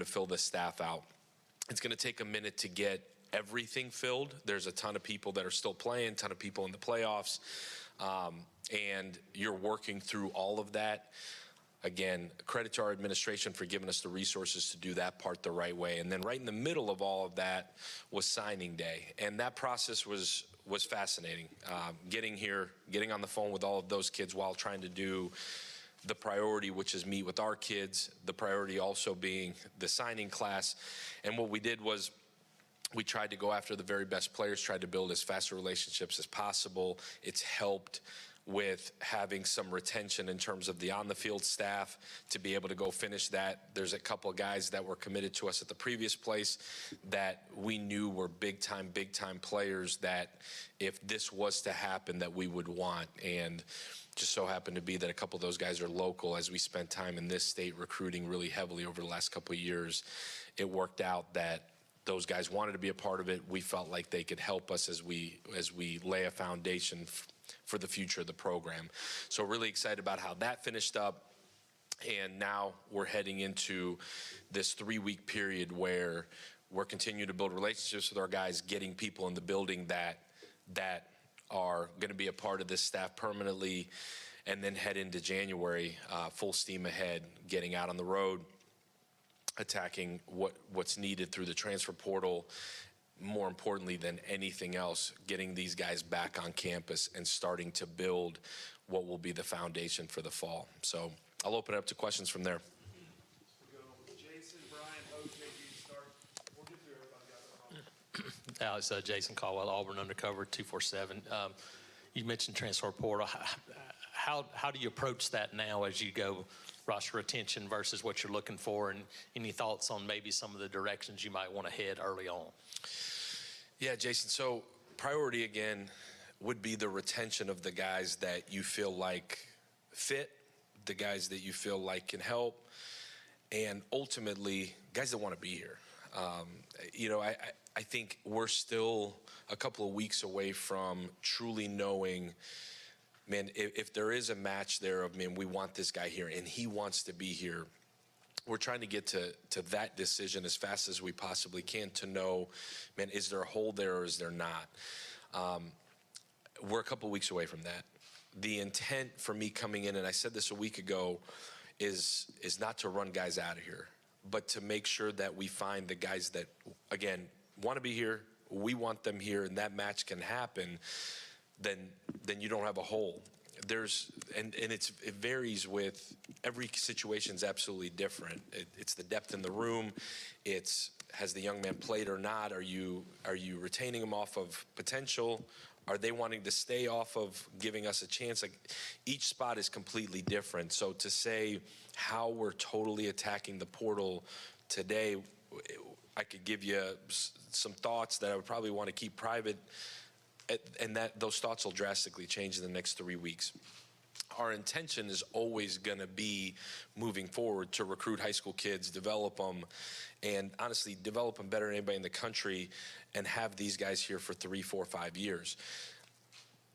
to fill this staff out. It's going to take a minute to get everything filled. There's a ton of people that are still playing, a ton of people in the playoffs, and you're working through all of that. Again, credit to our administration for giving us the resources to do that part the right way. And then right in the middle of all of that was signing day. And that process was fascinating. Getting here, getting on the phone with all of those kids while trying to do the priority, which is meet with our kids, the priority also being the signing class. And what we did was we tried to go after the very best players, tried to build as fast relationships as possible. It's helped with having some retention in terms of the on-the-field staff to be able to go finish that. There's a couple of guys that were committed to us at the previous place that we knew were big-time players that if this was to happen that we would want. And just so happened to be that a couple of those guys are local. As we spent time in this state recruiting really heavily over the last couple of years, it worked out that those guys wanted to be a part of it. We felt like they could help us as we lay a foundation for the future of the program. So really excited about how that finished up. And now we're heading into this 3-week period where we're continuing to build relationships with our guys, getting people in the building that are going to be a part of this staff permanently, and then head into January full steam ahead, getting out on the road, attacking what's needed through the transfer portal. More importantly than anything else, getting these guys back on campus and starting to build what will be the foundation for the fall. So I'll open it up to questions from there. We'll go with Jason, Brian, OJ, you start. We'll get through everybody. Alex, Jason Caldwell, Auburn Undercover 247. You mentioned transfer portal. How do you approach that now as you go roster retention versus what you're looking for, and any thoughts on maybe some of the directions you might want to head early on? Yeah, Jason, so priority again would be the retention of the guys that you feel like fit, the guys that you feel like can help, and ultimately guys that want to be here. I think we're still a couple of weeks away from truly knowing, man, if there is a match there of, man, we want this guy here and he wants to be here. We're trying to get to that decision as fast as we possibly can to know, man, is there a hole there or is there not? We're a couple weeks away from that. The intent for me coming in, and I said this a week ago, is not to run guys out of here, but to make sure that we find the guys that, again, want to be here, we want them here, and that match can happen, then you don't have a hole. It varies with every situation is absolutely different. It's the depth in the room. Has the young man played or not? Are you retaining him off of potential? Are they wanting to stay off of giving us a chance? Like, each spot is completely different. So to say how we're totally attacking the portal today, I could give you some thoughts that I would probably want to keep private, and that those thoughts will drastically change in the next 3 weeks. Our intention is always going to be moving forward to recruit high school kids, develop them, and honestly develop them better than anybody in the country, and have these guys here for 3, 4, 5 years.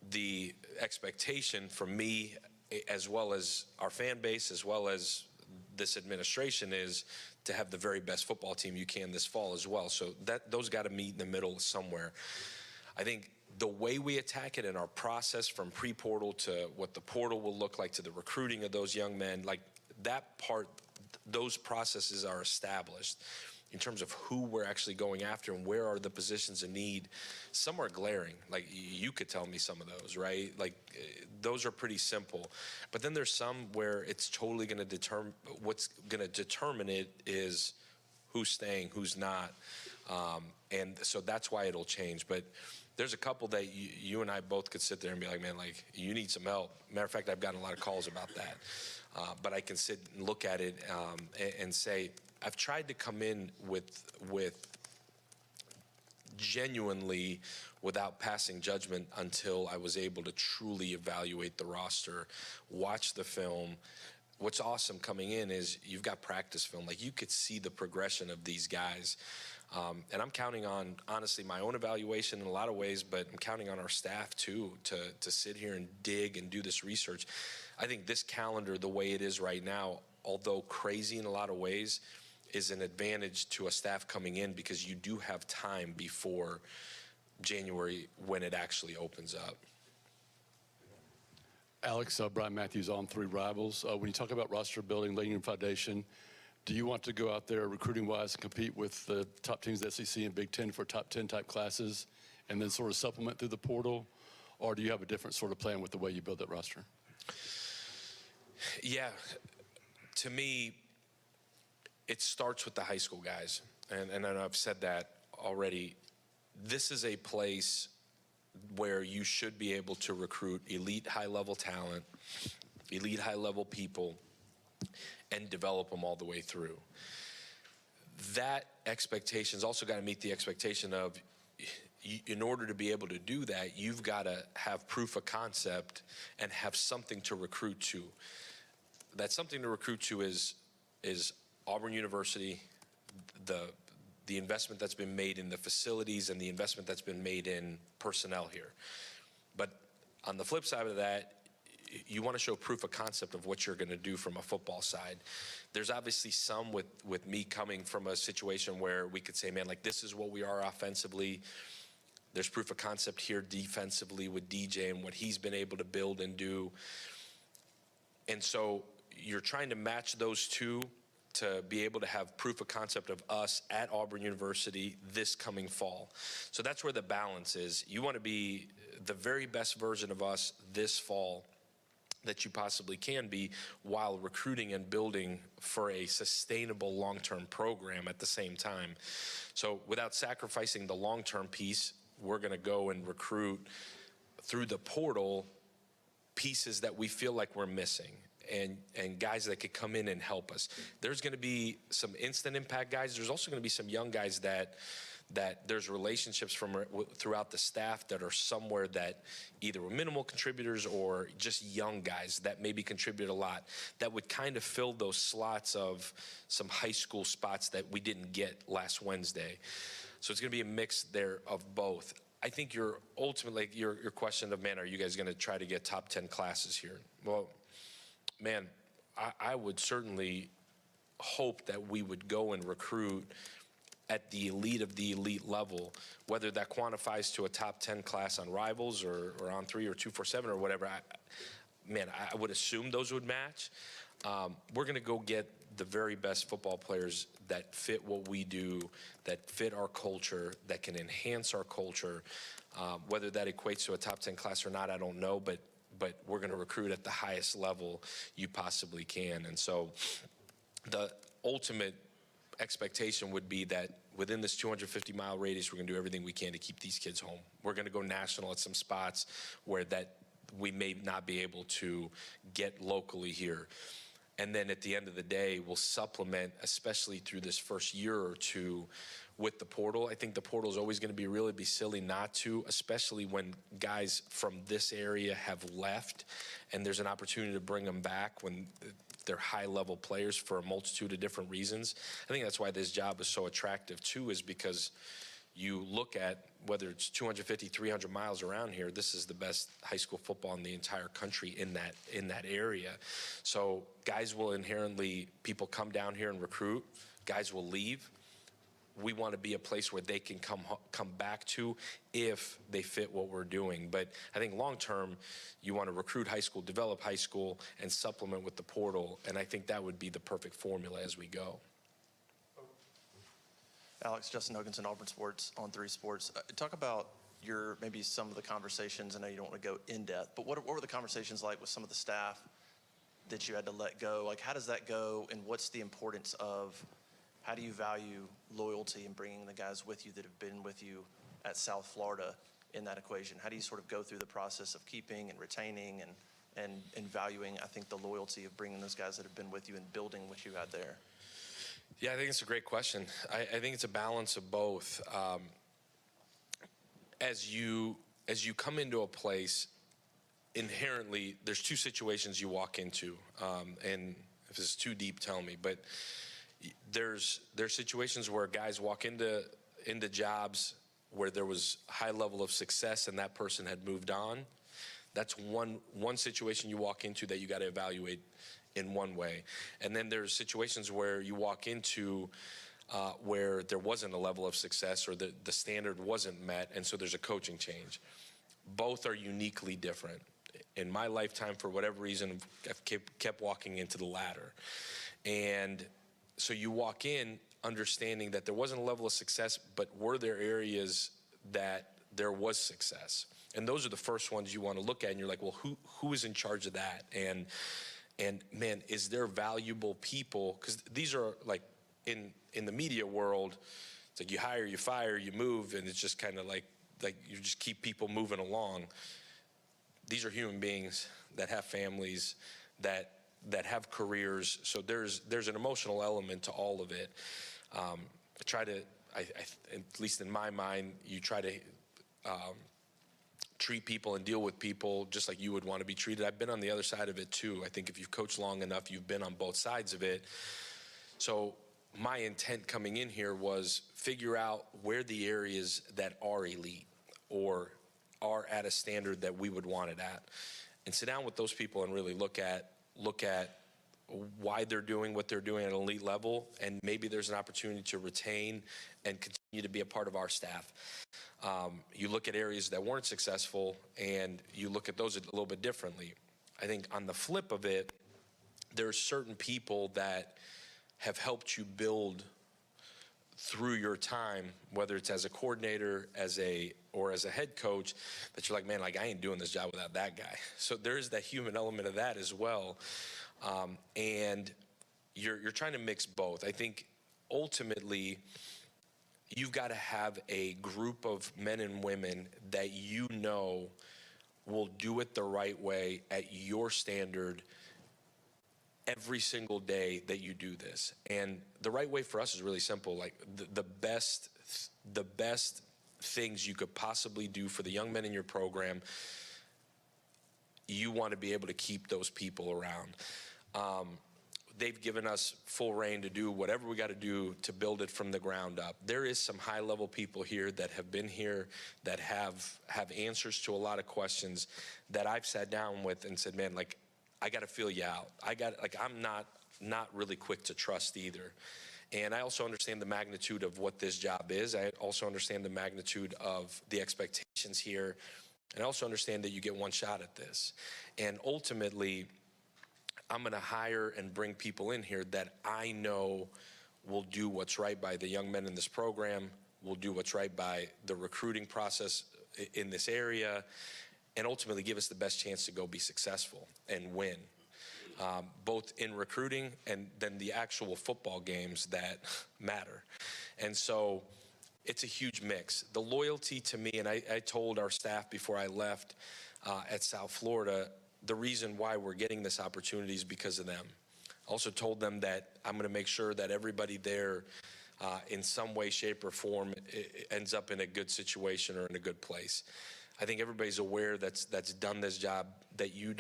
The expectation from me, as well as our fan base, as well as this administration, is to have the very best football team you can this fall as well. So those got to meet in the middle somewhere. I think the way we attack it in our process, from pre-portal to what the portal will look like to the recruiting of those young men, like that part, those processes are established. In terms of who we're actually going after and where are the positions in need, some are glaring. Like, you could tell me some of those, right? Like, those are pretty simple. But then there's some where it's totally going to determine, what's going to determine it is who's staying, who's not. And so that's why it'll change. But there's a couple that you and I both could sit there and be like, man, like, you need some help. Matter of fact, I've gotten a lot of calls about that. But I can sit and look at it and say, I've tried to come in with genuinely, without passing judgment, until I was able to truly evaluate the roster, watch the film. What's awesome coming in is you've got practice film. Like, you could see the progression of these guys. And I'm counting on, honestly, my own evaluation in a lot of ways, but I'm counting on our staff too to sit here and dig and do this research. I think this calendar, the way it is right now, although crazy in a lot of ways, is an advantage to a staff coming in because you do have time before January when it actually opens up. Alex, Brian Matthews on 3 Rivals. When you talk about roster building, laying your foundation, do you want to go out there recruiting-wise and compete with the top teams, the SEC and Big Ten, for top 10 type classes, and then sort of supplement through the portal? Or do you have a different sort of plan with the way you build that roster? Yeah, to me, it starts with the high school guys. And I know I've said that already. This is a place where you should be able to recruit elite high-level talent, elite high-level people, and develop them all the way through. That expectation's also got to meet the expectation of, in order to be able to do that, you've got to have proof of concept and have something to recruit to. That something to recruit to is Auburn University, the investment that's been made in the facilities and the investment that's been made in personnel here. But on the flip side of that, you want to show proof of concept of what you're going to do from a football side. There's obviously some with me coming from a situation where we could say, man, like, this is what we are offensively. There's proof of concept here defensively with DJ and what he's been able to build and do. And so you're trying to match those two to be able to have proof of concept of us at Auburn University this coming fall. So that's where the balance is. You want to be the very best version of us this fall that you possibly can be, while recruiting and building for a sustainable long-term program at the same time. So without sacrificing the long-term piece, we're going to go and recruit through the portal pieces that we feel like we're missing, and guys that could come in and help us. There's going to be some instant impact guys. There's also going to be some young guys that there's relationships from throughout the staff that are somewhere that either were minimal contributors or just young guys that maybe contribute a lot, that would kind of fill those slots of some high school spots that we didn't get last Wednesday. So it's going to be a mix there of both. I think your question of, man, are you guys going to try to get top 10 classes here? Well, man, I would certainly hope that we would go and recruit at the elite of the elite level, whether that quantifies to a top 10 class on Rivals or on 3 or 247 or whatever. I would assume those would match. We're going to go get the very best football players that fit what we do, that fit our culture, that can enhance our culture. Whether that equates to a top 10 class or not, I don't know, but we're going to recruit at the highest level you possibly can. And so the ultimate expectation would be that within this 250-mile radius, we're going to do everything we can to keep these kids home. We're going to go national at some spots where that we may not be able to get locally here. And then at the end of the day, we'll supplement, especially through this first year or two, with the portal. I think the portal is always going to be silly not to, especially when guys from this area have left and there's an opportunity to bring them back when they're high-level players for a multitude of different reasons. I think that's why this job is so attractive, too, is because you look at whether it's 250, 300 miles around here, this is the best high school football in the entire country in that area. So guys will inherently, people come down here and recruit, guys will leave. We want to be a place where they can come back to if they fit what we're doing. But I think long-term, you want to recruit high school, develop high school, and supplement with the portal. And I think that would be the perfect formula as we go. Alex, Justin Hoganson, Auburn Sports, on 3 Sports. Talk about maybe some of the conversations. I know you don't want to go in depth, but what were the conversations like with some of the staff that you had to let go? Like, how does that go, and what's the importance of, how do you value loyalty and bringing the guys with you that have been with you at South Florida in that equation? How do you sort of go through the process of keeping and retaining and valuing, I think, the loyalty of bringing those guys that have been with you and building what you had there? Yeah, I think it's a great question. I think it's a balance of both. As you come into a place, inherently, there's 2 situations you walk into, and if this is too deep, tell me. But there's situations where guys walk into jobs where there was high level of success and that person had moved on. That's one situation you walk into that you got to evaluate in one way. And then there's situations where you walk into where there wasn't a level of success or the standard wasn't met, and so there's a coaching change. Both are uniquely different. In my lifetime, for whatever reason, I've kept walking into the latter. And so you walk in understanding that there wasn't a level of success, but were there areas that there was success? And those are the first ones you want to look at, and you're like, well, who is in charge of that? And man, is there valuable people? Because these are like, in the media world, it's like you hire, you fire, you move, and it's just kind of like you just keep people moving along. These are human beings that have families, that have careers. So there's an emotional element to all of it. At least in my mind, you try to treat people and deal with people just like you would want to be treated. I've been on the other side of it too. I think if you've coached long enough, you've been on both sides of it. So my intent coming in here was figure out where the areas that are elite or are at a standard that we would want it at, and sit down with those people and really look at why they're doing what they're doing at an elite level, and maybe there's an opportunity to retain and continue to be a part of our staff. You look at areas that weren't successful, and you look at those a little bit differently. I think on the flip of it, there's certain people that have helped you build through your time, whether it's as a coordinator, or as a head coach, that you're like, man, like I ain't doing this job without that guy. So there is that human element of that as well. And you're trying to mix both. I think ultimately you've got to have a group of men and women that you know will do it the right way at your standard every single day that you do this. And the right way for us is really simple. Like the best things you could possibly do for the young men in your program, you want to be able to keep those people around. They've given us full reign to do whatever we got to do to build it from the ground up. There is some high-level people here that have been here, that have answers to a lot of questions that I've sat down with and said, man, like, I got to feel you out. I'm not really quick to trust either. And I also understand the magnitude of what this job is. I also understand the magnitude of the expectations here. And I also understand that you get one shot at this. And ultimately, I'm going to hire and bring people in here that I know will do what's right by the young men in this program, will do what's right by the recruiting process in this area, and ultimately give us the best chance to go be successful and win, both in recruiting and then the actual football games that matter. And so it's a huge mix. The loyalty to me, and I told our staff before I left at South Florida, the reason why we're getting this opportunity is because of them. I also told them that I'm going to make sure that everybody there in some way, shape, or form ends up in a good situation or in a good place. I think everybody's aware that's done this job, that you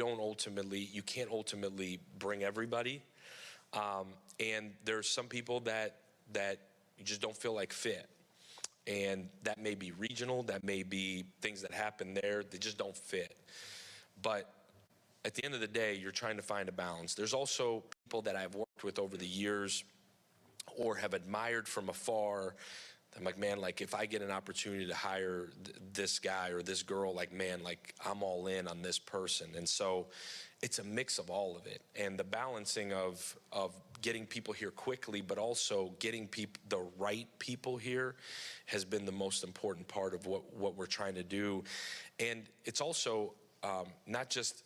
can't ultimately bring everybody. And there's some people that you just don't feel like fit. And that may be regional, that may be things that happen there, they just don't fit. But at the end of the day, you're trying to find a balance. There's also people that I've worked with over the years or have admired from afar. I'm like, man, like if I get an opportunity to hire this guy or this girl, like, man, like I'm all in on this person. And so it's a mix of all of it. And the balancing of getting people here quickly, but also getting the right people here has been the most important part of what we're trying to do. And it's also not just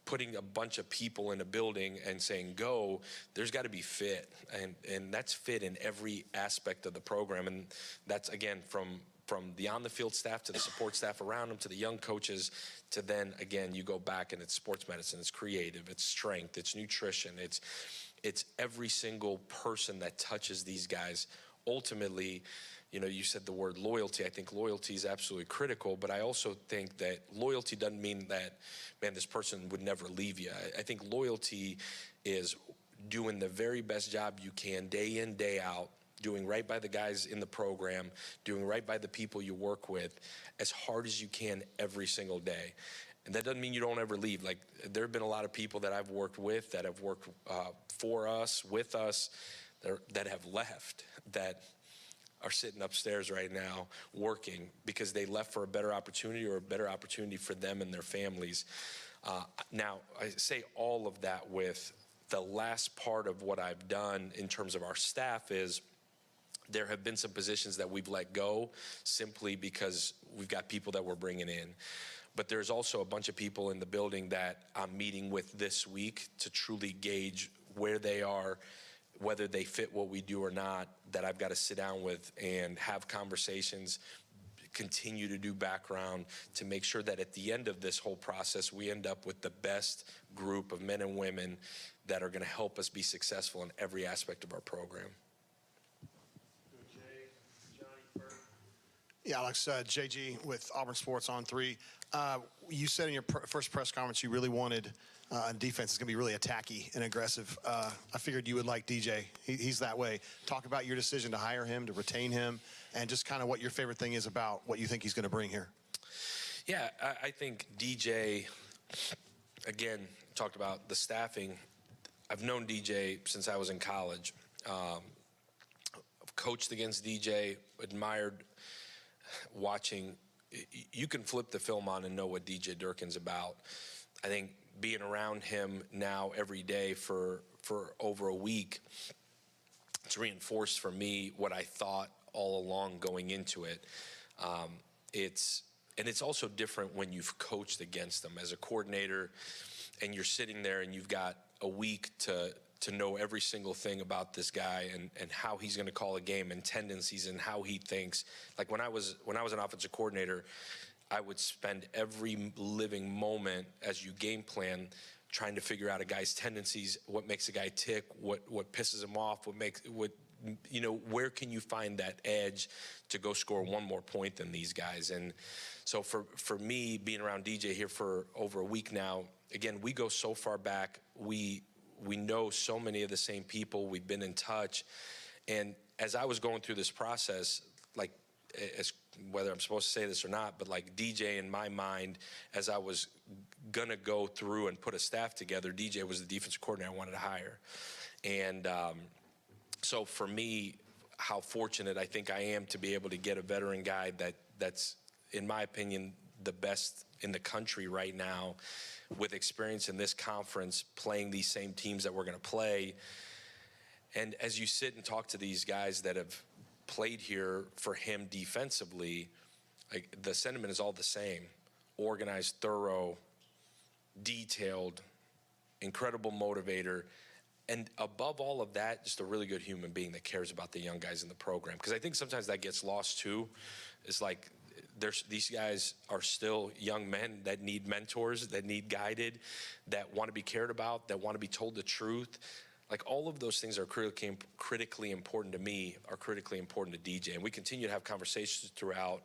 putting a bunch of people in a building and saying go. There's got to be fit, and that's fit in every aspect of the program. And that's, again, from the on-the-field staff to the support staff around them to the young coaches to then, again, you go back and it's sports medicine, it's creative, it's strength, it's nutrition, it's every single person that touches these guys. Ultimately, you know, you said the word loyalty. I think loyalty is absolutely critical, but I also think that loyalty doesn't mean that, man, this person would never leave you. I think loyalty is doing the very best job you can day in, day out, doing right by the guys in the program, doing right by the people you work with as hard as you can every single day. And that doesn't mean you don't ever leave. Like, there have been a lot of people that I've worked with, that have worked for us, with us, that have left, that are sitting upstairs right now working because they left for a better opportunity, or a better opportunity for them and their families. Now, I say all of that with the last part of what I've done in terms of our staff is there have been some positions that we've let go simply because we've got people that we're bringing in. But there's also a bunch of people in the building that I'm meeting with this week to truly gauge where they are, whether they fit what we do or not, that I've got to sit down with and have conversations, continue to do background to make sure that at the end of this whole process, we end up with the best group of men and women that are going to help us be successful in every aspect of our program. Yeah, Alex, JG with Auburn Sports on 3. You said in your first press conference you really wanted defense is going to be really attacky and aggressive. I figured you would like DJ. He's that way. Talk about your decision to hire him, to retain him, and just kind of what your favorite thing is about what you think he's going to bring here. Yeah, I think DJ, again, talked about the staffing. I've known DJ since I was in college. I've coached against DJ, admired watching. You can flip the film on and know what DJ Durkin's about. I think being around him now every day for over a week, it's reinforced for me what I thought all along going into it. It's also different when you've coached against them as a coordinator, and you're sitting there and you've got a week to know every single thing about this guy and how he's going to call a game and tendencies and how he thinks. Like when I was an offensive coordinator, I would spend every living moment as you game plan trying to figure out a guy's tendencies, what makes a guy tick, what pisses him off, where can you find that edge to go score one more point than these guys. And so for me, being around DJ here for over a week now, again, we go so far back. We know so many of the same people. We've been in touch. And as I was going through this process, like, as whether I'm supposed to say this or not, but like DJ in my mind, as I was gonna go through and put a staff together, DJ was the defensive coordinator I wanted to hire. And so for me, how fortunate I think I am to be able to get a veteran guy that's, in my opinion, the best in the country right now, with experience in this conference, playing these same teams that we're gonna play. And as you sit and talk to these guys that have played here for him defensively, like, the sentiment is all the same: organized, thorough, detailed, incredible motivator, and above all of that, just a really good human being that cares about the young guys in the program. Because I think sometimes that gets lost too. It's like these guys are still young men that need mentors, that need guided, that want to be cared about, that want to be told the truth. Like, all of those things are critically important to me, are critically important to DJ. And we continue to have conversations throughout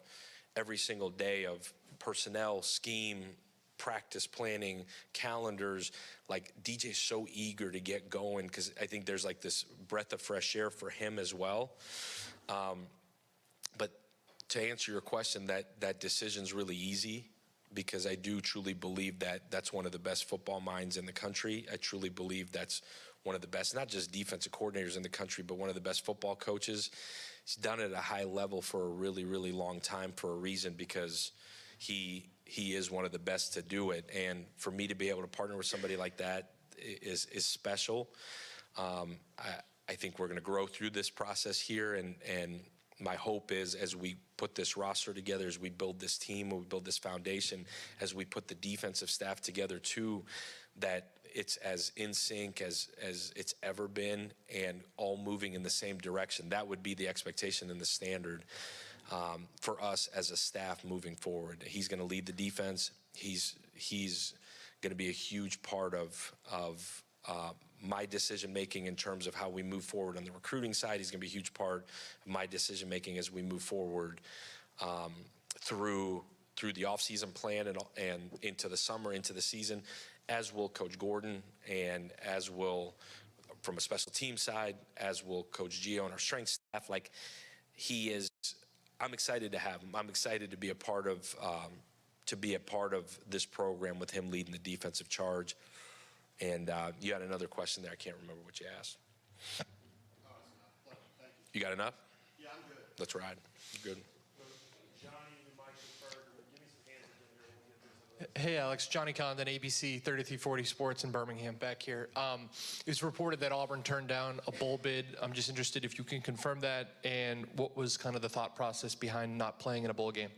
every single day of personnel, scheme, practice planning, calendars. Like, DJ's so eager to get going because I think there's like this breath of fresh air for him as well. But to answer your question, that decision's really easy, because I do truly believe that that's one of the best football minds in the country. I truly believe that's one of the best, not just defensive coordinators in the country, but one of the best football coaches. He's done it at a high level for a really, really long time for a reason, because he is one of the best to do it. And for me to be able to partner with somebody like that is special. I think we're going to grow through this process here, and my hope is, as we put this roster together, as we build this team, we build this foundation, as we put the defensive staff together too, that it's as in sync as it's ever been, and all moving in the same direction. That would be the expectation and the standard for us as a staff moving forward. He's going to lead the defense. He's going to be a huge part of my decision-making in terms of how we move forward on the recruiting side. He's going to be a huge part of my decision-making as we move forward through the off-season plan and into the summer, into the season, as will Coach Gordon, and as will, from a special team side, as will Coach Gio and our strength staff. Like, he is, I'm excited to have him. I'm excited to be a part of to be a part of this program with him leading the defensive charge. And you had another question there. I can't remember what you asked. You got enough? Yeah, I'm good. Let's ride. Good. Johnny, you might defer. Give me some hands in here. We'll get this. Hey, Alex. Johnny Condon, ABC 3340 Sports in Birmingham, back here. It was reported that Auburn turned down a bowl bid. I'm just interested if you can confirm that, and what was kind of the thought process behind not playing in a bowl game?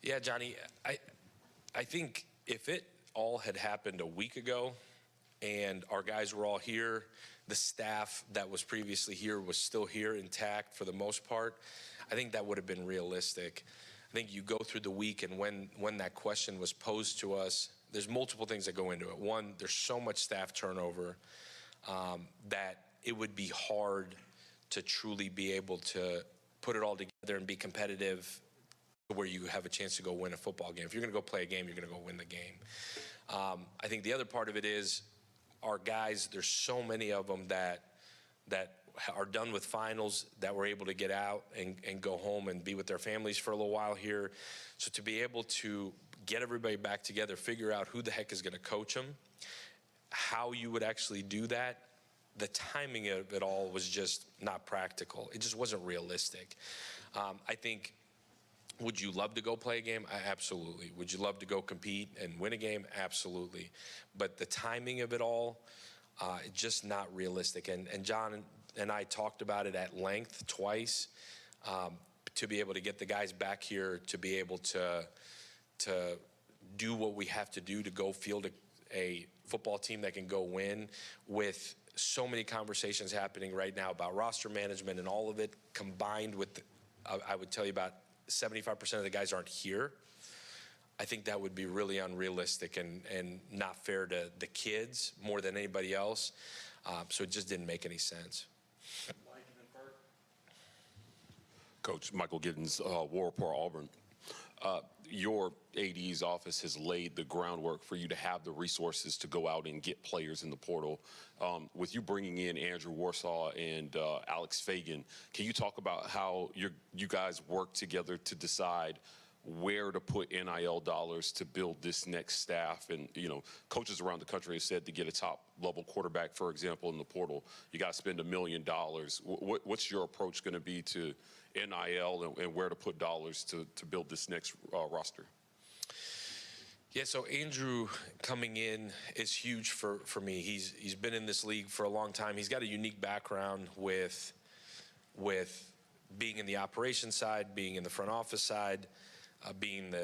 Yeah, Johnny, I think if it all had happened a week ago and our guys were all here, the staff that was previously here was still here intact for the most part, I think that would have been realistic. I think you go through the week, and when that question was posed to us, there's multiple things that go into it. One, there's so much staff turnover that it would be hard to truly be able to put it all together and be competitive where you have a chance to go win a football game. If you're going to go play a game, you're going to go win the game. I think the other part of it is our guys, there's so many of them that are done with finals that were able to get out and go home and be with their families for a little while here. So to be able to get everybody back together, figure out who the heck is going to coach them, how you would actually do that, the timing of it all was just not practical. It just wasn't realistic. I think, would you love to go play a game? Absolutely. Would you love to go compete and win a game? Absolutely. But the timing of it all, just not realistic. And John and I talked about it at length twice, to be able to get the guys back here, to be able to do what we have to do to go field a football team that can go win, with so many conversations happening right now about roster management and all of it combined with, I would tell you, about 75% of the guys aren't here. I think that would be really unrealistic and not fair to the kids more than anybody else. So it just didn't make any sense. Coach Michael Giddens, War Report, Auburn. Your AD's office has laid the groundwork for you to have the resources to go out and get players in the portal. With you bringing in Andrew Warsaw and Alex Fagan, can you talk about how you guys work together to decide where to put NIL dollars to build this next staff? And, you know, coaches around the country have said to get a top-level quarterback, for example, in the portal, you got to spend $1 million. What's your approach going to be to NIL and where to put dollars to build this next roster? Yeah, so Andrew coming in is huge for me. He's been in this league for a long time. He's got a unique background with being in the operations side, being in the front office side, being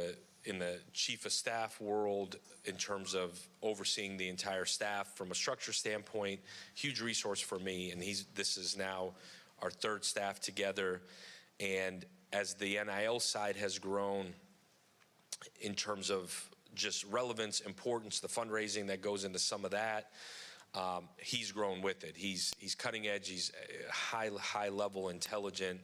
in the chief of staff world in terms of overseeing the entire staff from a structure standpoint. Huge resource for me, and this is now our third staff together. And as the NIL side has grown in terms of just relevance, importance, the fundraising that goes into some of that, he's grown with it. He's cutting edge. He's high level, intelligent,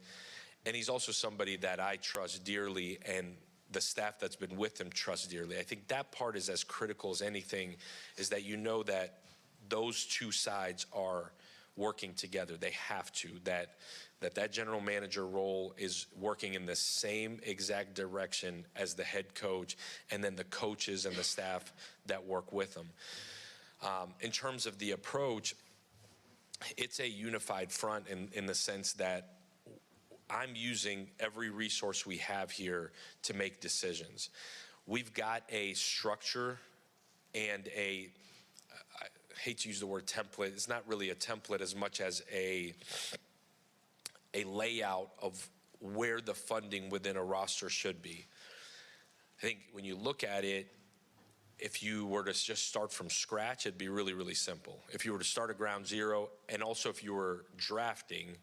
and he's also somebody that I trust dearly, and the staff that's been with him trusts dearly. I think that part is as critical as anything, is that you know that those two sides are working together. They have to. That general manager role is working in the same exact direction as the head coach, and then the coaches and the staff that work with them. In terms of the approach, it's a unified front in the sense that I'm using every resource we have here to make decisions. We've got a structure and I hate to use the word template. It's not really a template as much as a layout of where the funding within a roster should be. I think when you look at it, if you were to just start from scratch, it'd be really, really simple. If you were to start at ground zero, and also if you were drafting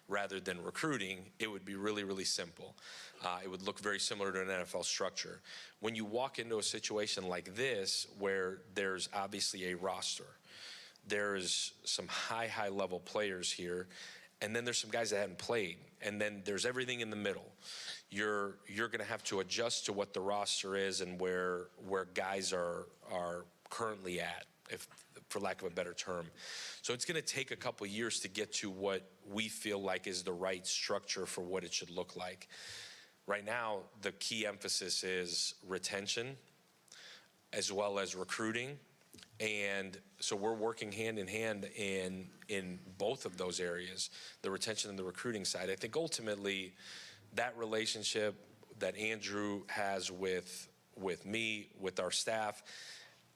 rather than recruiting, it would be really, really simple. It would look very similar to an NFL structure. When you walk into a situation like this, where there's obviously a roster, there's some high level players here, and then there's some guys that haven't played, and then there's everything in the middle. You're going to have to adjust to what the roster is and where guys are currently at, if for lack of a better term. So it's going to take a couple of years to get to what we feel like is the right structure for what it should look like. right now, the key emphasis is retention as well as recruiting. And so we're working hand in hand in both of those areas, the retention and the recruiting side. I think ultimately that relationship that Andrew has with me, with our staff,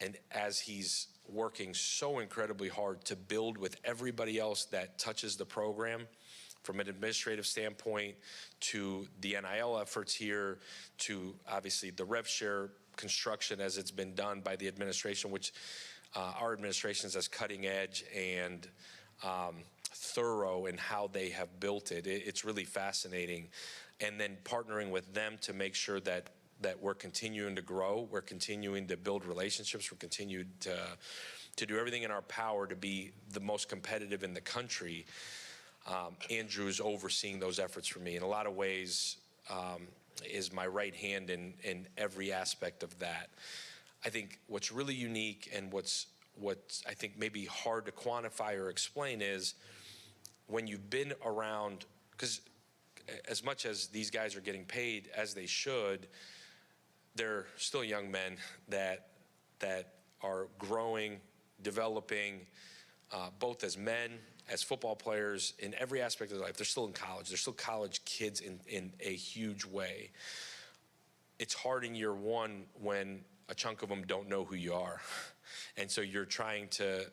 and as he's working so incredibly hard to build with everybody else that touches the program, from an administrative standpoint to the NIL efforts here, to obviously the rev share construction as it's been done by the administration, which our administration is as cutting edge and thorough in how they have built it. It's really fascinating. And then partnering with them to make sure that we're continuing to grow, we're continuing to build relationships, we're continuing to do everything in our power to be the most competitive in the country. Andrew's overseeing those efforts for me in a lot of ways, is my right hand in every aspect of that. I think what's really unique and what I think maybe hard to quantify or explain is when you've been around, because as much as these guys are getting paid as they should, they're still young men that are growing, developing, both as men, as football players, in every aspect of their life. They're still in college. They're still college kids in a huge way. It's hard in year one when a chunk of them don't know who you are. And so you're trying to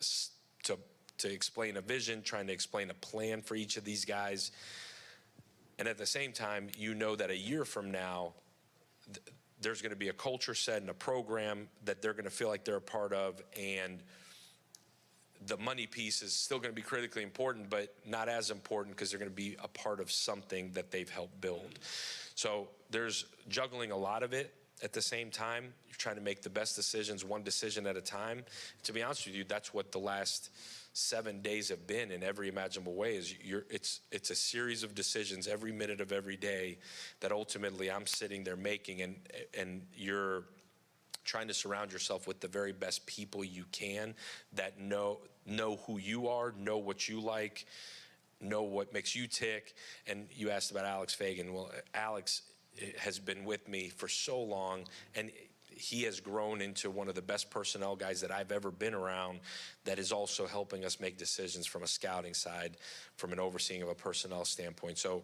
explain a vision, trying to explain a plan for each of these guys. And at the same time, you know that a year from now, there's going to be a culture set and a program that they're going to feel like they're a part of. And the money piece is still going to be critically important, but not as important because they're going to be a part of something that they've helped build. So there's juggling a lot of it. At the same time, you're trying to make the best decisions, one decision at a time. To be honest with you, that's what the last 7 days have been in every imaginable way. It's a series of decisions every minute of every day that ultimately I'm sitting there making, and you're trying to surround yourself with the very best people you can that know who you are, know what you like, know what makes you tick. And you asked about Alex Fagan. Well, Alex has been with me for so long, and he has grown into one of the best personnel guys that I've ever been around, that is also helping us make decisions from a scouting side, from an overseeing of a personnel standpoint. So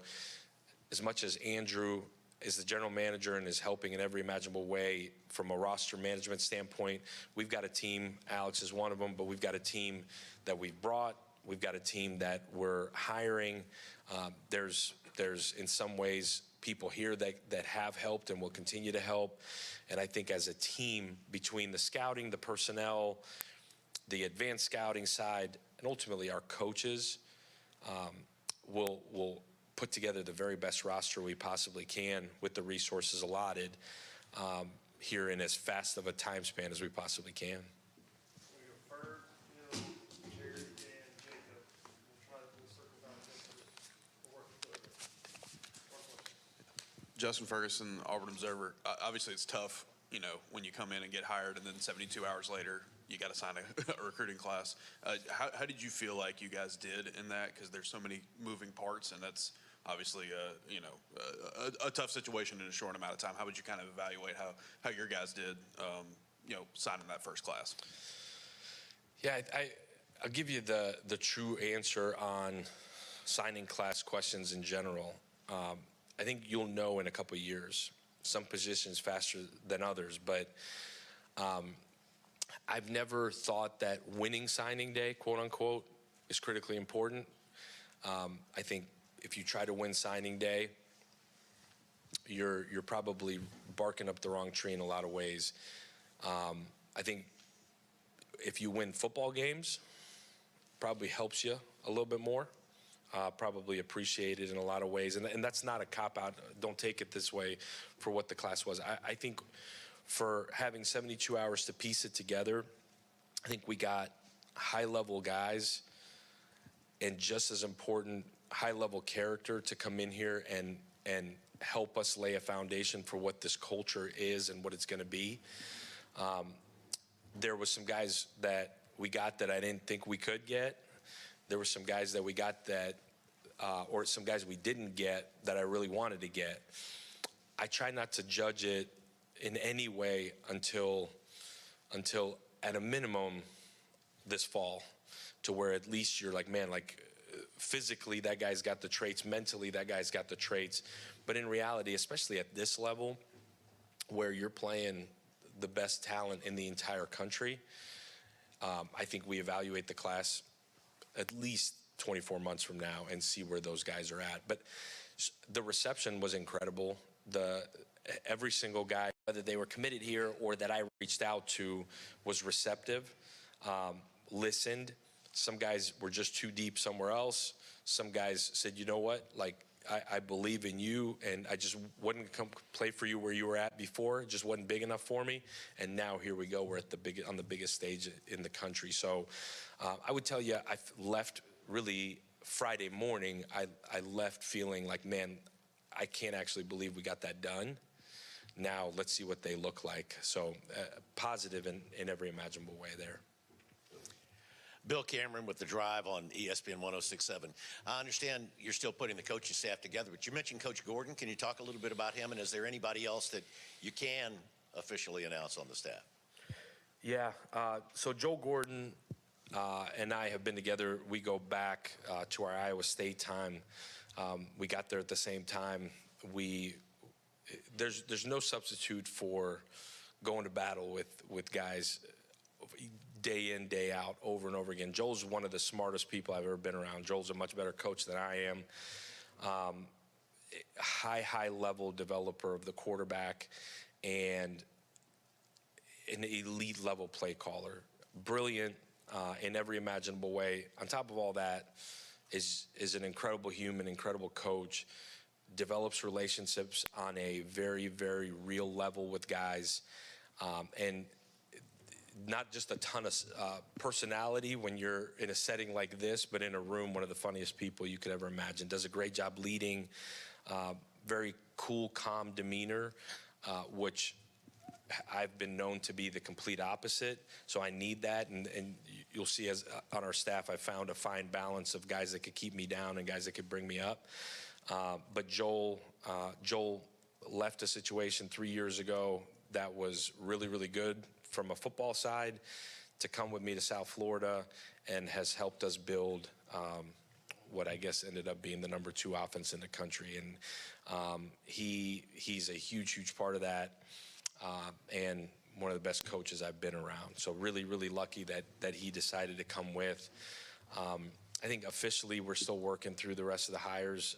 as much as Andrew is the general manager and is helping in every imaginable way from a roster management standpoint, we've got a team. Alex is one of them, but we've got a team that we've brought. We've got a team that we're hiring. There's in some ways people here that have helped and will continue to help. And I think as a team, between the scouting, the personnel, the advanced scouting side, and ultimately our coaches, will put together the very best roster we possibly can with the resources allotted here in as fast of a time span as we possibly can. We go Ferg, Hill, Jared, and Jacob. We'll try to circle back to work together. One question. Justin Ferguson, Auburn Observer. Obviously, it's tough, when you come in and get hired, and then 72 hours later, you got to sign a recruiting class. How did you feel like you guys did in that? Because there's so many moving parts, and that's obviously, a tough situation in a short amount of time. How would you kind of evaluate how your guys did, signing that first class? Yeah, I'll give you the true answer on signing class questions in general. I think you'll know in a couple of years. Some positions faster than others, but I've never thought that winning signing day, quote unquote, is critically important. I think if you try to win signing day, you're probably barking up the wrong tree in a lot of ways. I think if you win football games, probably helps you a little bit more. Probably appreciated in a lot of ways. And that's not a cop-out. Don't take it this way for what the class was. I think for having 72 hours to piece it together, I think we got high-level guys and, just as important, high-level character to come in here and help us lay a foundation for what this culture is and what it's going to be. There was some guys that we got that I didn't think we could get. There were some guys that we got that, or some guys we didn't get that I really wanted to get. I try not to judge it in any way until at a minimum this fall, to where at least you're like, man, like physically that guy's got the traits, mentally that guy's got the traits. But in reality, especially at this level where you're playing the best talent in the entire country, I think we evaluate the class at least 24 months from now and see where those guys are at. But the reception was incredible. Every single guy, whether they were committed here or that I reached out to, was receptive, listened. Some guys were just too deep somewhere else. Some guys said, you know what, like, I believe in you, and I just wouldn't come play for you where you were at before. It just wasn't big enough for me. And now here we go. We're at on the biggest stage in the country. So I would tell you, I left really Friday morning. I left feeling like, man, I can't actually believe we got that done. Now let's see what they look like. So positive in every imaginable way there. Bill Cameron with The Drive on ESPN 106.7. I understand you're still putting the coaching staff together, but you mentioned Coach Gordon. Can you talk a little bit about him, and is there anybody else that you can officially announce on the staff? Yeah, so Joe Gordon and I have been together. We go back to our Iowa State time. We got there at the same time. There's no substitute for going to battle with guys day in, day out, over and over again. Joel's one of the smartest people I've ever been around. Joel's a much better coach than I am. High level developer of the quarterback and an elite level play caller. Brilliant in every imaginable way. On top of all that is an incredible human, incredible coach, develops relationships on a very, very real level with guys, and not just a ton of personality when you're in a setting like this, but in a room, one of the funniest people you could ever imagine. Does a great job leading, very cool, calm demeanor, which I've been known to be the complete opposite. So I need that, and you'll see as on our staff, I found a fine balance of guys that could keep me down and guys that could bring me up. But Joel left a situation 3 years ago that was really, really good from a football side to come with me to South Florida, and has helped us build what I guess ended up being the #2 offense in the country. And he's a huge part of that, and one of the best coaches I've been around. So really, really lucky that he decided to come with. I think officially we're still working through the rest of the hires,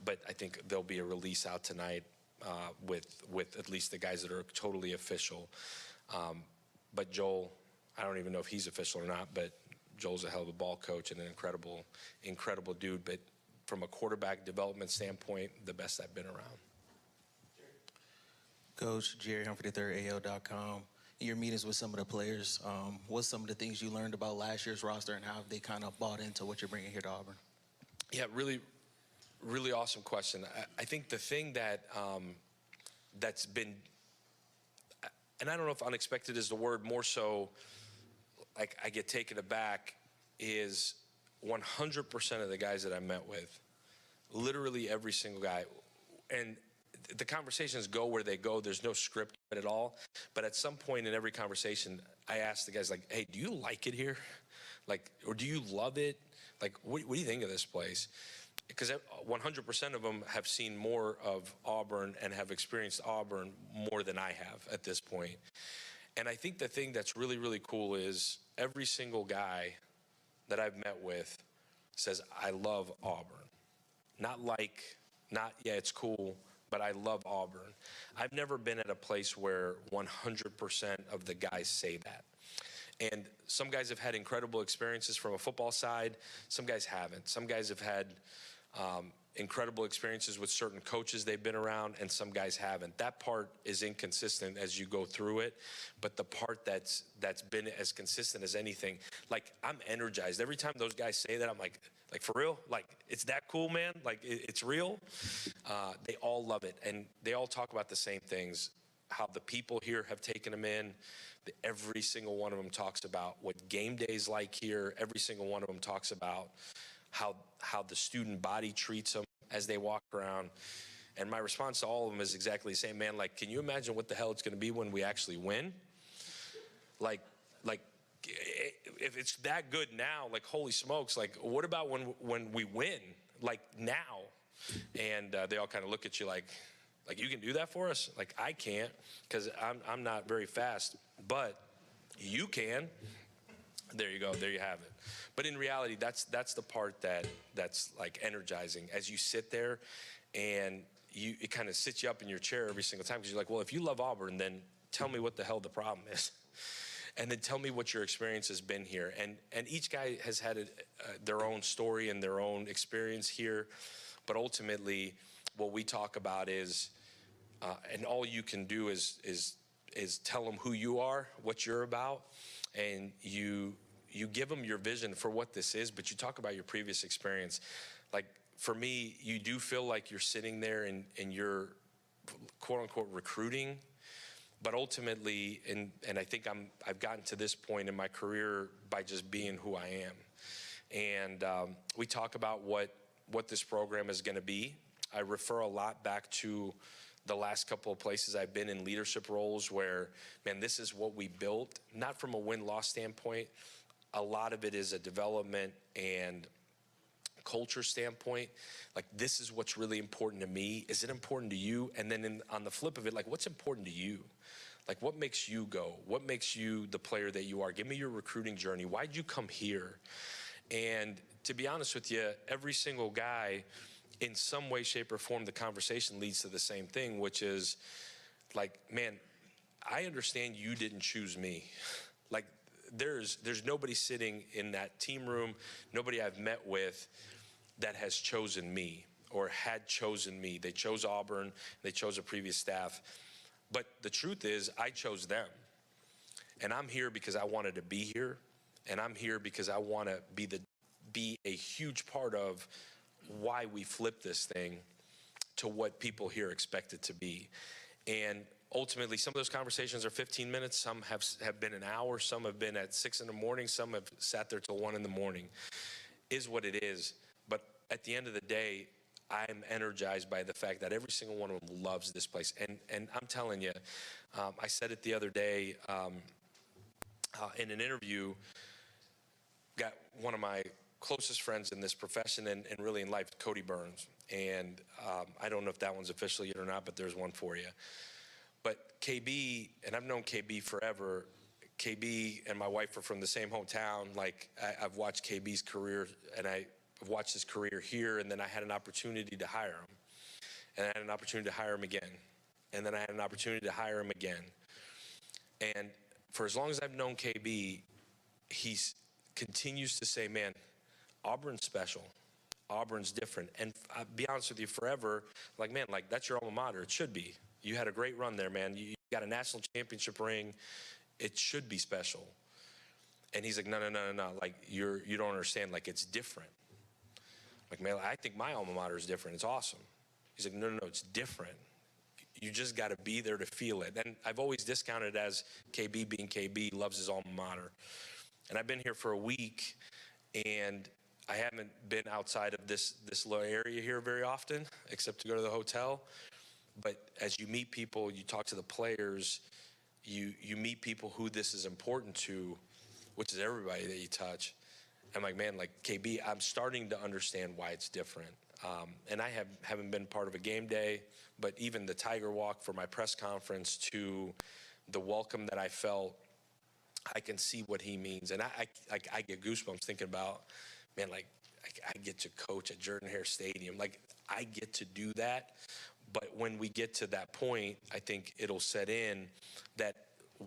but I think there'll be a release out tonight with at least the guys that are totally official. But Joel, I don't even know if he's official or not, but Joel's a hell of a ball coach and an incredible dude. But from a quarterback development standpoint, the best I've been around. Coach Jerry Humphrey III, AL.com. In your meetings with some of the players, what's some of the things you learned about last year's roster, and how have they kind of bought into what you're bringing here to Auburn? Yeah, really awesome question. I think the thing that that's been, and I don't know if unexpected is the word, more so like I get taken aback, is 100% of the guys that I met with, literally every single guy, and the conversations go where they go. There's no script at all. But at some point in every conversation, I ask the guys, like, hey, do you like it here? Like, or do you love it? Like, what do you think of this place? Because 100% of them have seen more of Auburn and have experienced Auburn more than I have at this point. And I think the thing that's really, really cool is every single guy that I've met with says, I love Auburn. Not yeah, it's cool, but I love Auburn. I've never been at a place where 100% of the guys say that. And some guys have had incredible experiences from a football side. Some guys haven't. Some guys have had incredible experiences with certain coaches they've been around, and some guys haven't. That part is inconsistent as you go through it, but the part that's been as consistent as anything, like, I'm energized. Every time those guys say that, I'm like for real? Like, it's that cool, man? Like, it's real? They all love it, and they all talk about the same things, how the people here have taken them in. Every single one of them talks about what game day's like here. Every single one of them talks about how the student body treats them as they walk around. And my response to all of them is exactly the same, man. Like, can you imagine what the hell it's going to be when we actually win? Like, if it's that good now, like, holy smokes, like, what about when we win? Like, now? And they all kind of look at you like, you can do that for us? Like, I can't, because I'm not very fast, but you can. There you go. There you have it. But in reality, that's the part that's like energizing as you sit there, and it kind of sits you up in your chair every single time, because you're like, well, if you love Auburn, then tell me what the hell the problem is. And then tell me what your experience has been here. And each guy has had their own story and their own experience here. But ultimately, what we talk about is, and all you can do is tell them who you are, what you're about, and you give them your vision for what this is, but you talk about your previous experience. Like, for me, you do feel like you're sitting there and you're, quote-unquote, recruiting. But ultimately, and I think I've gotten to this point in my career by just being who I am. And we talk about what this program is going to be. I refer a lot back to the last couple of places I've been in leadership roles where, man, this is what we built, not from a win-loss standpoint. A lot of it is a development and culture standpoint. Like, this is what's really important to me. Is it important to you? And then on the flip of it, like, what's important to you? Like, what makes you go? What makes you the player that you are? Give me your recruiting journey. Why'd you come here? And to be honest with you, every single guy, in some way, shape, or form, the conversation leads to the same thing, which is like, man, I understand you didn't choose me. Like, there's nobody sitting in that team room, nobody I've met with that has chosen me or had chosen me. They chose Auburn, they chose a previous staff. But the truth is, I chose them. And I'm here because I wanted to be here. And I'm here because I want to be a huge part of why we flip this thing to what people here expect it to be. And ultimately, some of those conversations are 15 minutes. Some have been an hour. Some have been at 6 in the morning. Some have sat there till 1 in the morning. Is what it is. But at the end of the day, I'm energized by the fact that every single one of them loves this place. And I'm telling you, I said it the other day in an interview, got one of my closest friends in this profession and really in life, Cody Burns. And I don't know if that one's official yet or not, but there's one for you. But KB, and I've known KB forever. KB and my wife are from the same hometown. Like, I've watched KB's career, and I've watched his career here, and then I had an opportunity to hire him. And I had an opportunity to hire him again. And then I had an opportunity to hire him again. And for as long as I've known KB, he continues to say, man, Auburn's special. Auburn's different. And I'll be honest with you, forever, like, man, like, that's your alma mater. It should be. You had a great run there, man. You got a national championship ring. It should be special. And he's like, no. Like, you don't understand. Like, it's different. Like, man, I think my alma mater is different. It's awesome. He's like, no, it's different. You just got to be there to feel it. And I've always discounted it as KB being KB, loves his alma mater. And I've been here for a week, and I haven't been outside of this little area here very often, except to go to the hotel. But as you meet people, you talk to the players, you meet people who this is important to, which is everybody that you touch. I'm like, man, like, KB, I'm starting to understand why it's different. And I haven't been part of a game day, but even the Tiger Walk for my press conference to the welcome that I felt, I can see what he means. And I get goosebumps thinking about, man, like, I get to coach at Jordan-Hare Stadium. Like, I get to do that. But when we get to that point, I think it'll set in that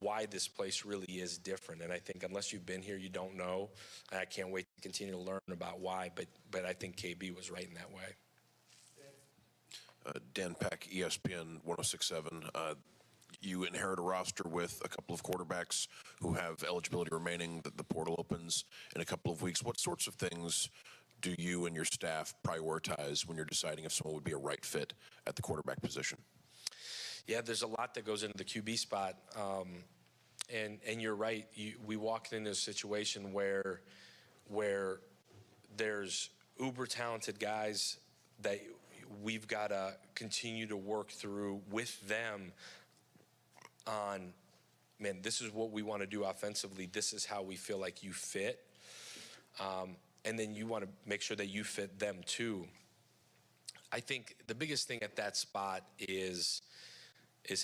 why this place really is different. And I think unless you've been here, you don't know. And I can't wait to continue to learn about why. But I think KB was right in that way. Dan Peck, ESPN 1067. You inherit a roster with a couple of quarterbacks who have eligibility remaining. The portal opens in a couple of weeks. What sorts of things do you and your staff prioritize when you're deciding if someone would be a right fit at the quarterback position? Yeah, there's a lot that goes into the QB spot. And you're right. We walked into a situation where there's uber talented guys that we've got to continue to work through with them on, man, this is what we want to do offensively. This is how we feel like you fit. And then you want to make sure that you fit them too. I think the biggest thing at that spot is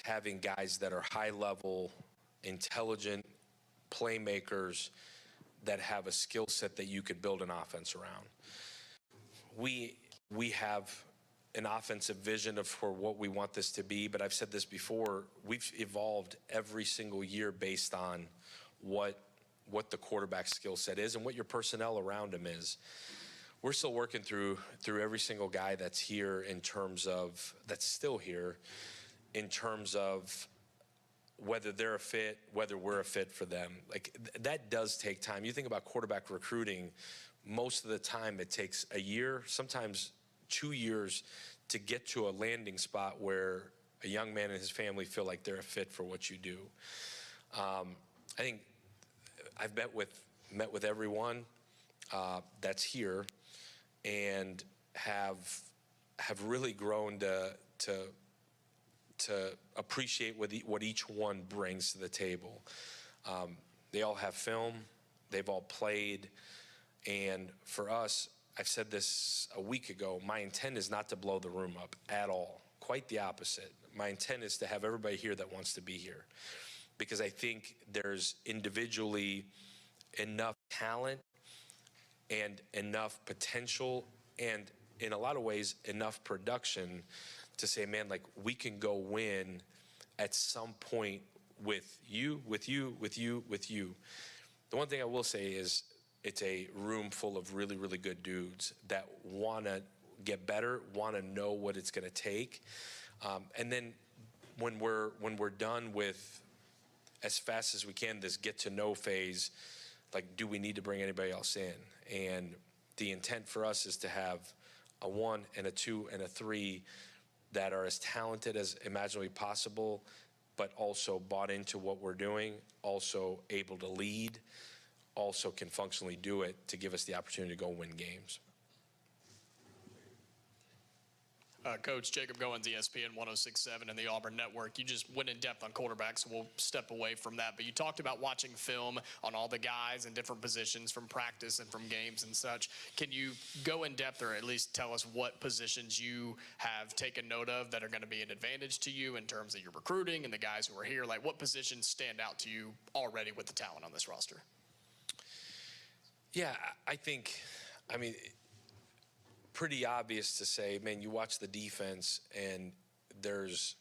having guys that are high level, intelligent playmakers that have a skill set that you could build an offense around. We have an offensive vision for what we want this to be, but I've said this before, we've evolved every single year based on what the quarterback's skill set is and what your personnel around him is. We're still working through every single guy that's here in terms of, that's still here, in terms of whether they're a fit, whether we're a fit for them. Like, that does take time. You think about quarterback recruiting, most of the time it takes a year, sometimes 2 years to get to a landing spot where a young man and his family feel like they're a fit for what you do. I think I've met with everyone that's here and have really grown to appreciate what each one brings to the table. They all have film, they've all played, and for us, I've said this a week ago, my intent is not to blow the room up at all. Quite the opposite. My intent is to have everybody here that wants to be here, because I think there's individually enough talent and enough potential and, in a lot of ways, enough production to say, man, like, we can go win at some point with you. The one thing I will say is it's a room full of really, really good dudes that want to get better, want to know what it's going to take. And then when we're done with, as fast as we can, this get to know phase, like, do we need to bring anybody else in? And the intent for us is to have a 1 and a 2 and a 3 that are as talented as imaginably possible, but also bought into what we're doing, also able to lead, also can functionally do it to give us the opportunity to go win games. Coach Jacob Goins, ESPN 106.7 and the Auburn Network. You just went in depth on quarterbacks, so we'll step away from that. But you talked about watching film on all the guys in different positions from practice and from games and such. Can you go in depth or at least tell us what positions you have taken note of that are going to be an advantage to you in terms of your recruiting and the guys who are here? Like, what positions stand out to you already with the talent on this roster? Yeah, I mean, pretty obvious to say, man, you watch the defense and there's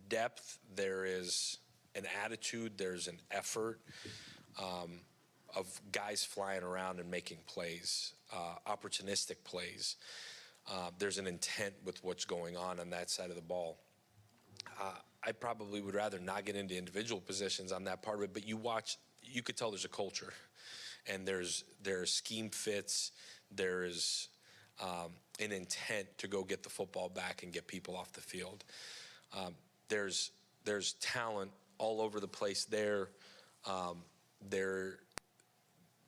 depth, there is an attitude, there's an effort of guys flying around and making plays, opportunistic plays. There's an intent with what's going on that side of the ball. I probably would rather not get into individual positions on that part of it, but you could tell there's a culture. And there's scheme fits, there's an intent to go get the football back and get people off the field. There's talent all over the place there. They're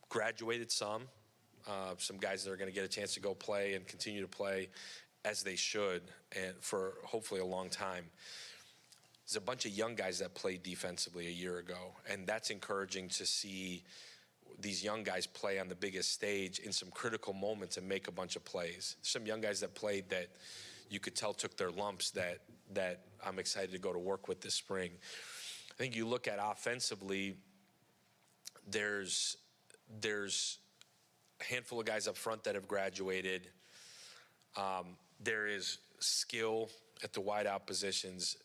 graduated some guys that are going to get a chance to go play and continue to play as they should, and for hopefully a long time. There's a bunch of young guys that played defensively a year ago, and that's encouraging to see these young guys play on the biggest stage in some critical moments and make a bunch of plays. Some young guys that played that you could tell took their lumps that I'm excited to go to work with this spring. I think you look at offensively, there's a handful of guys up front that have graduated. There is skill at the wideout positions,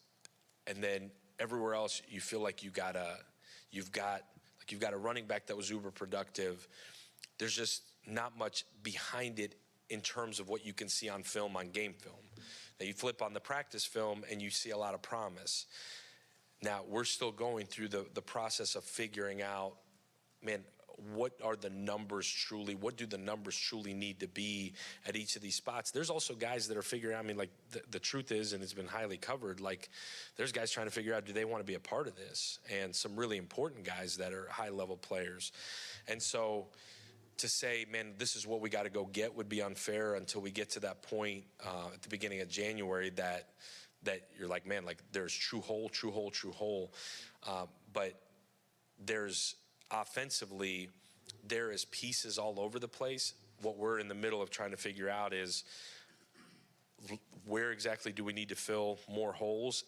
and then everywhere else you feel like you've got a running back that was uber productive. There's just not much behind it in terms of what you can see on film, on game film. Now you flip on the practice film and you see a lot of promise. Now we're still going through the process of figuring out, man, what do the numbers truly need to be at each of these spots? There's also guys that are figuring out, I mean, like the truth is, and it's been highly covered, like there's guys trying to figure out, do they want to be a part of this? And some really important guys that are high level players. And so to say, man, this is what we got to go get would be unfair until we get to that point at the beginning of January that you're like, man, like there's true hole. But there's offensively, there is pieces all over the place. What we're in the middle of trying to figure out is where exactly do we need to fill more holes,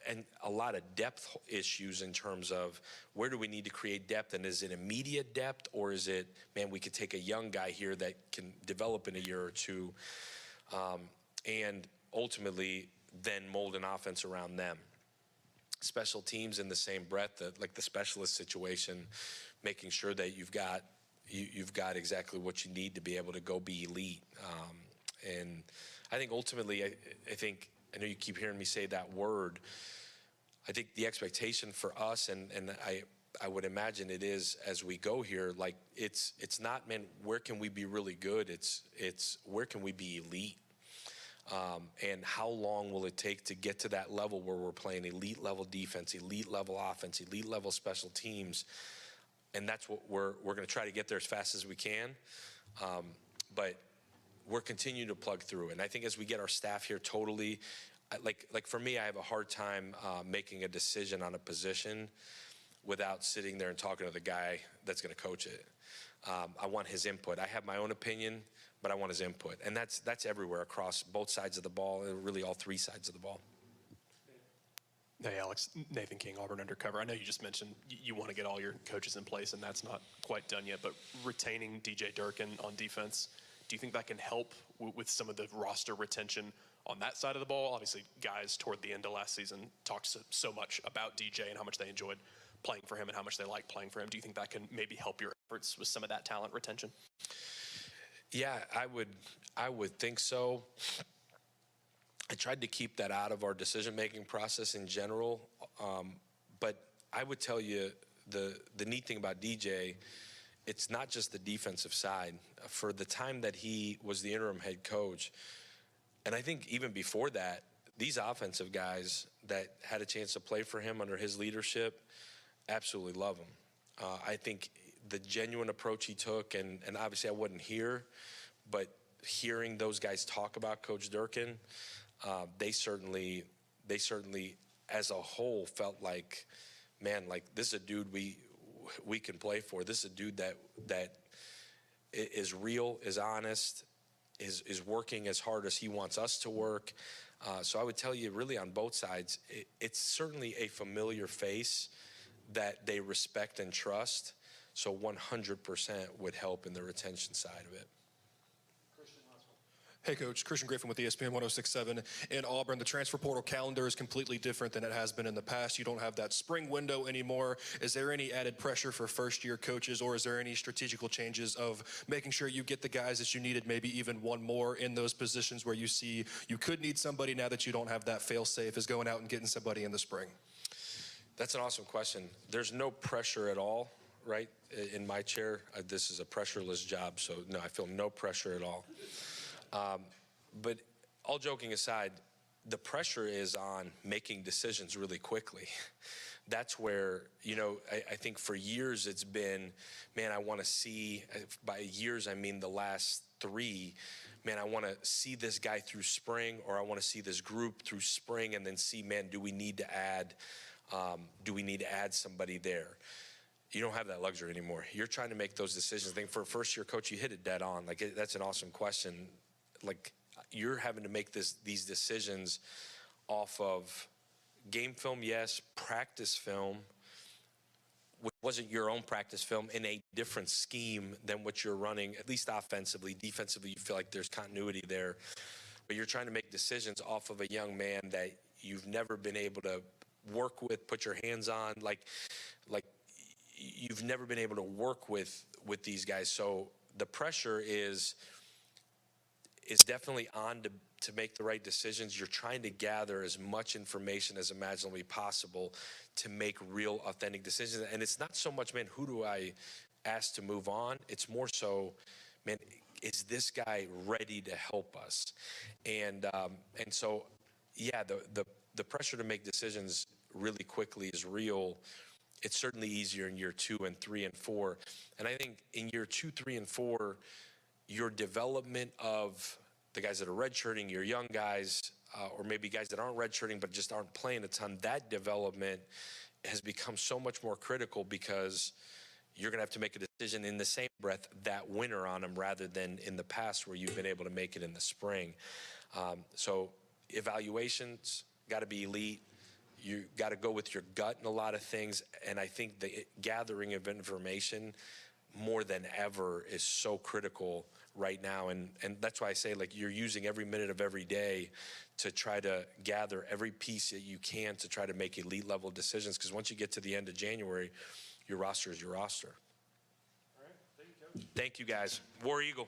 and a lot of depth issues in terms of where do we need to create depth, and is it immediate depth, or is it, man, we could take a young guy here that can develop in a year or two, and ultimately then mold an offense around them. Special teams in the same breath, like the specialist situation, making sure that you've got exactly what you need to be able to go be elite. And I think ultimately, I know you keep hearing me say that word. I think the expectation for us, and I would imagine it is as we go here, like it's not, man, where can we be really good? It's where can we be elite? And how long will it take to get to that level where we're playing elite level defense, elite level offense, elite level special teams? And that's what we're going to try to get there as fast as we can. But we're continuing to plug through. And I think as we get our staff here totally, like for me, I have a hard time making a decision on a position without sitting there and talking to the guy that's going to coach it. I want his input. I have my own opinion, but I want his input. And that's everywhere across both sides of the ball, and really all three sides of the ball. Hey, Alex. Nathan King, Auburn Undercover. I know you just mentioned you want to get all your coaches in place, and that's not quite done yet, but retaining DJ Durkin on defense, do you think that can help with some of the roster retention on that side of the ball? Obviously, guys toward the end of last season talked so much about DJ and how much they enjoyed playing for him and how much they like playing for him. Do you think that can maybe help your efforts with some of that talent retention? Yeah, I would think so. I tried to keep that out of our decision-making process in general, but I would tell you the neat thing about DJ, it's not just the defensive side. For the time that he was the interim head coach, and I think even before that, these offensive guys that had a chance to play for him under his leadership absolutely love him. I think the genuine approach he took, and obviously I wasn't here, but hearing those guys talk about Coach Durkin, they certainly, as a whole, felt like, man, like this is a dude we can play for. This is a dude that is real, is honest, is working as hard as he wants us to work. So I would tell you, really on both sides, it's certainly a familiar face that they respect and trust. So 100% would help in the retention side of it. Hey, Coach. Christian Griffin with ESPN 106.7 in Auburn. The transfer portal calendar is completely different than it has been in the past. You don't have that spring window anymore. Is there any added pressure for first-year coaches, or is there any strategical changes of making sure you get the guys that you needed, maybe even one more in those positions where you see you could need somebody now that you don't have that fail-safe, is going out and getting somebody in the spring? That's an awesome question. There's no pressure at all, right? In my chair, this is a pressureless job, so no, I feel no pressure at all. But all joking aside, the pressure is on making decisions really quickly. That's where, I think for years it's been, man, I want to see, by years I mean the last 3, man, I want to see this guy through spring, or I want to see this group through spring, and then see, man, do we need to add somebody there? You don't have that luxury anymore. You're trying to make those decisions. I think for a first-year coach, you hit it dead on. Like, that's an awesome question. Like, you're having to make these decisions off of game film, yes, practice film, which wasn't your own practice film, in a different scheme than what you're running, at least offensively. Defensively, you feel like there's continuity there. But you're trying to make decisions off of a young man that you've never been able to work with, put your hands on. Like you've never been able to work with these guys. So the pressure is definitely on to make the right decisions. You're trying to gather as much information as imaginably possible to make real, authentic decisions. And it's not so much, man, who do I ask to move on? It's more so, man, is this guy ready to help us? And so, yeah, the pressure to make decisions really quickly is real. It's certainly easier in year 2 and 3 and 4. And I think in year 2, 3, and 4, your development of the guys that are redshirting, your young guys, or maybe guys that aren't redshirting but just aren't playing a ton, that development has become so much more critical because you're going to have to make a decision in the same breath that winter on them rather than in the past where you've been able to make it in the spring. So evaluations got to be elite. You got to go with your gut in a lot of things. And I think the gathering of information more than ever is so critical right now. And that's why I say, like, you're using every minute of every day to try to gather every piece that you can to try to make elite level decisions. Because once you get to the end of January, your roster is your roster. All right. Thank you, Coach. Thank you, guys. War Eagle.